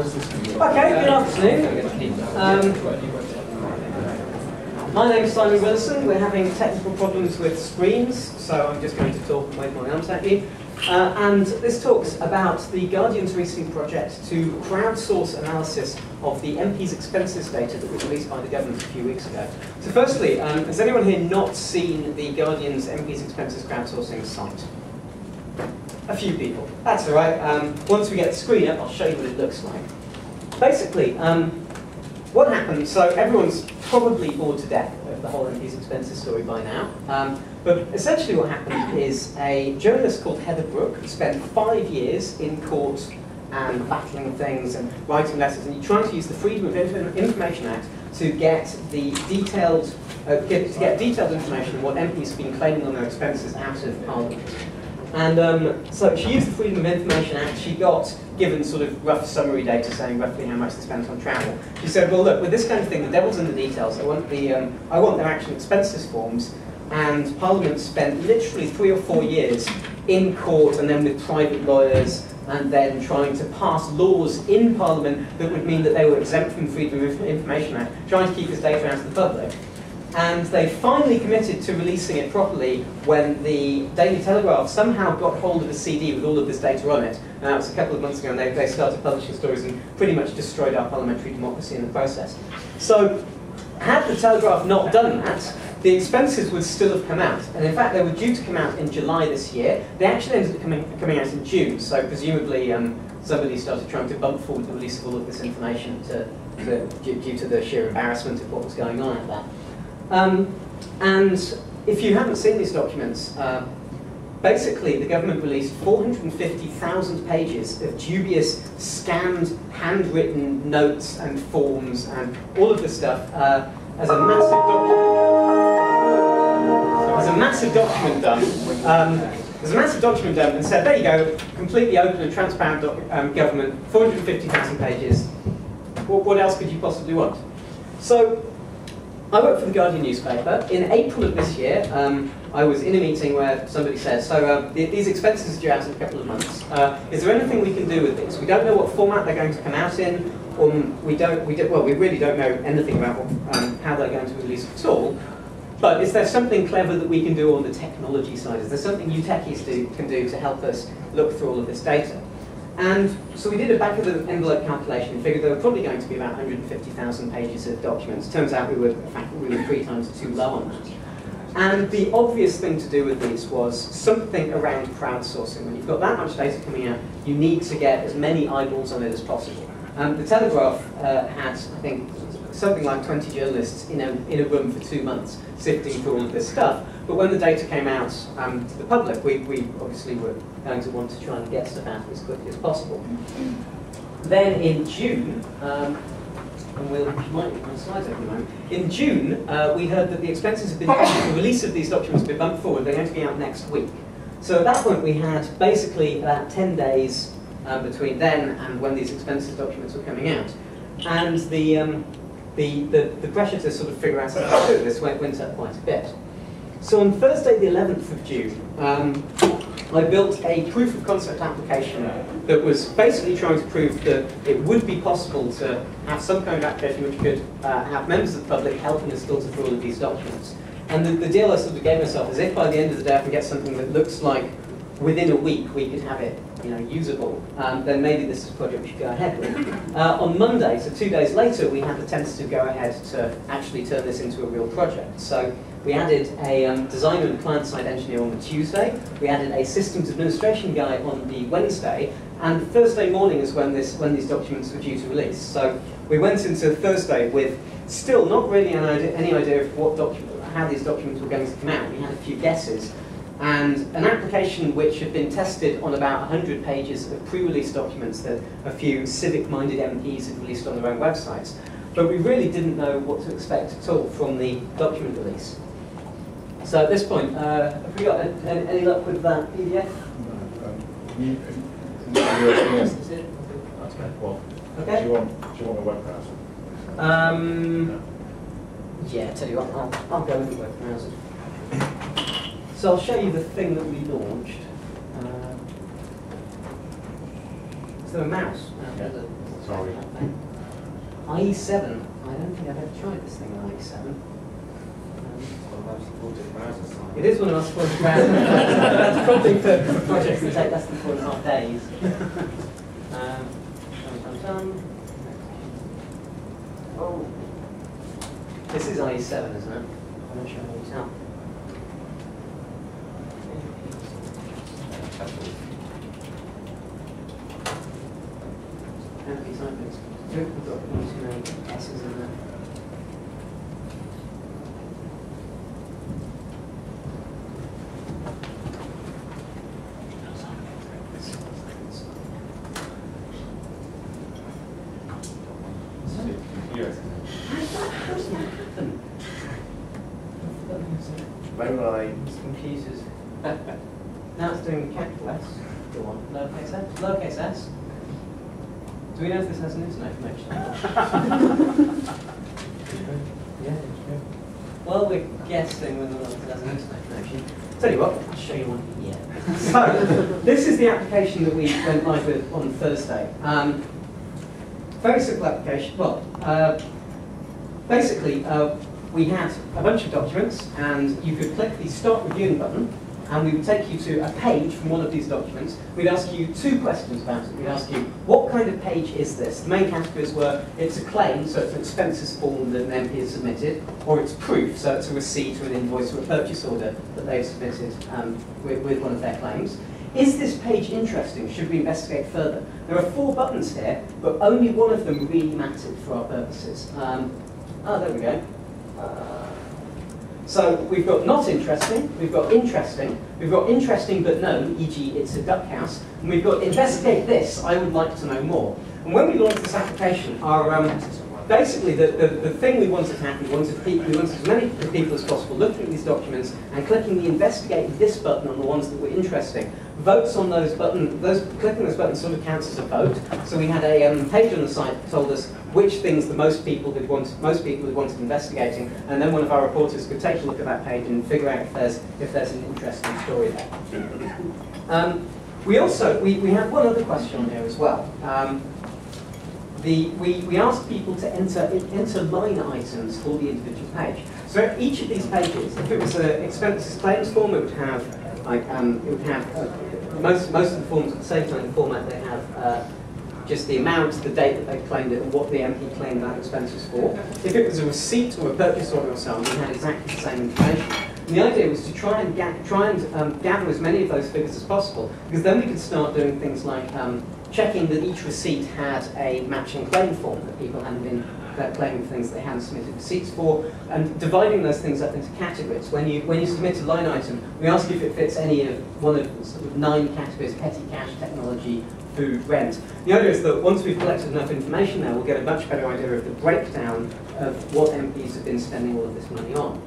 Okay, good afternoon. My name is Simon Willison. We're having technical problems with screens, so I'm just going to talk and wave my arms at you. And this talks about the Guardian's recent project to crowdsource analysis of the MP's expenses data that was released by the government a few weeks ago. So firstly, has anyone here not seen the Guardian's MP's expenses crowdsourcing site? A few people. That's all right. Once we get the screen up, I'll show you what it looks like. Basically, what happened, so everyone's probably bored to death of the whole MP's expenses story by now. But essentially what happened is a journalist called Heather Brooke spent 5 years in court and battling things and writing letters, and trying to use the Freedom of Information Act to get the detailed information on what MPs have been claiming on their expenses out of Parliament. And so she used the Freedom of Information Act. She got given sort of rough summary data saying roughly how much they spent on travel. She said, well, look, with this kind of thing, the devil's in the details. I want their actual expenses forms. And Parliament spent literally 3 or 4 years in court and then with private lawyers and then trying to pass laws in Parliament that would mean that they were exempt from the Freedom of Information Act, trying to keep this data out of the public. And they finally committed to releasing it properly when the Daily Telegraph somehow got hold of a CD with all of this data on it. And that was a couple of months ago, and they started publishing stories and pretty much destroyed our parliamentary democracy in the process. So, had the Telegraph not done that, the expenses would still have come out. And in fact, they were due to come out in July this year. They actually ended up coming out in June, so presumably somebody started trying to bump forward the release of all of this information due to the sheer embarrassment of what was going on at that. And if you haven't seen these documents, basically the government released 450,000 pages of dubious, scanned, handwritten notes and forms and all of this stuff as a massive document done. There's a massive document done and said, there you go, completely open and transparent government, 450,000 pages. What else could you possibly want? So, I work for the Guardian newspaper. In April of this year, I was in a meeting where somebody said, so these expenses are due out in a couple of months. Is there anything we can do with these? We don't know what format they're going to come out in. We really don't know anything about how they're going to release at all. But is there something clever that we can do on the technology side? Is there something you techies can do to help us look through all of this data? And so we did a back-of-the-envelope calculation and figured there were probably going to be about 150,000 pages of documents. Turns out we were 3 times too low on that. And the obvious thing to do with these was something around crowdsourcing. When you've got that much data coming out, you need to get as many eyeballs on it as possible. The Telegraph had, I think, something like 20 journalists in a room for 2 months sifting through all of this stuff. But when the data came out to the public, we obviously were going to want to try and get stuff out as quickly as possible. Then in June, and you might get my slides over a moment. In June, we heard that the expenses have been, the release of these documents have been bumped forward. They're going to be out next week. So at that point, we had basically about 10 days between then and when these expenses documents were coming out. And the pressure to sort of figure out how to do this went up quite a bit. So on Thursday the 11th of June, I built a proof of concept application that was basically trying to prove that it would be possible to have some kind of application which could have members of the public helping us filter through all of these documents. And the deal I sort of gave myself is if by the end of the day I can get something that looks like within a week we could have it usable, then maybe this is a project we should go ahead with. On Monday, so 2 days later, we had the tentative go ahead to actually turn this into a real project. So we added a designer and client-side engineer on the Tuesday, we added a systems administration guy on the Wednesday, and Thursday morning is when these documents were due to release. So we went into Thursday with still not really any idea of how these documents were going to come out. We had a few guesses, and an application which had been tested on about 100 pages of pre-release documents that a few civic-minded MPs had released on their own websites. But we really didn't know what to expect at all from the document release. So at this point, have we got any luck with that PDF? Okay. Do you want a web browser? Yeah, tell you what, I'll go with the web browser. So I'll show you the thing that we launched. Is there a mouse? Sorry. IE7. I don't think I've ever tried this thing in IE7. It is one of our supported browsers. That's probably for projects that take less than 4.5 days. Oh, this is IE7, isn't it? I'm not sure how you tell. We've got too many S's in there. How's that happen? It's computers. Now it's doing capital S. Go on. Lowercase s. Lowercase s. Do we know if this has an internet connection? Yeah. Well, we're guessing whether or not it has an internet connection. Tell you what, I'll show you one here. So, this is the application that we went live with on Thursday. Very simple application. Well, basically, we had a bunch of documents, and you could click the Start Reviewing button, and we would take you to a page from one of these documents. We'd ask you 2 questions about it. We'd ask you, what kind of page is this? The main categories were, it's a claim, so it's an expenses form that an MP has submitted, or it's proof, so it's a receipt or an invoice or a purchase order that they've submitted with one of their claims. Is this page interesting? Should we investigate further? There are 4 buttons here, but only one of them really mattered for our purposes. There we go. So we've got not interesting, we've got interesting but no, e.g. it's a duck house, and we've got investigate this, I would like to know more. And when we launched this application, our basically the thing we wanted to happen, we wanted as many people as possible looking at these documents and clicking the investigate this button on the ones that were interesting. Votes on those buttons, clicking those buttons sort of counts as a vote. So we had a page on the site that told us which things the most people had wanted investigating, and then one of our reporters could take a look at that page and figure out if there's an interesting story there. We had one other question on here as well. We asked people to enter line items for the individual page. So each of these pages, if it was an expenses claims form, it would have most of the forms at the same kind of format. They have just the amount, the date that they claimed it, and what the MP claimed that expense was for. If it was a receipt or a purchase order or so on, we had exactly the same information. And the idea was to try and gather as many of those figures as possible, because then we could start doing things like checking that each receipt had a matching claim form, that people hadn't been claiming things they hadn't submitted receipts for, and dividing those things up into categories. When you submit a line item, we ask you if it fits any of one of the sort of 9 categories: petty cash, technology, food, rent. The idea is that once we've collected enough information now, we'll get a much better idea of the breakdown of what MPs have been spending all of this money on.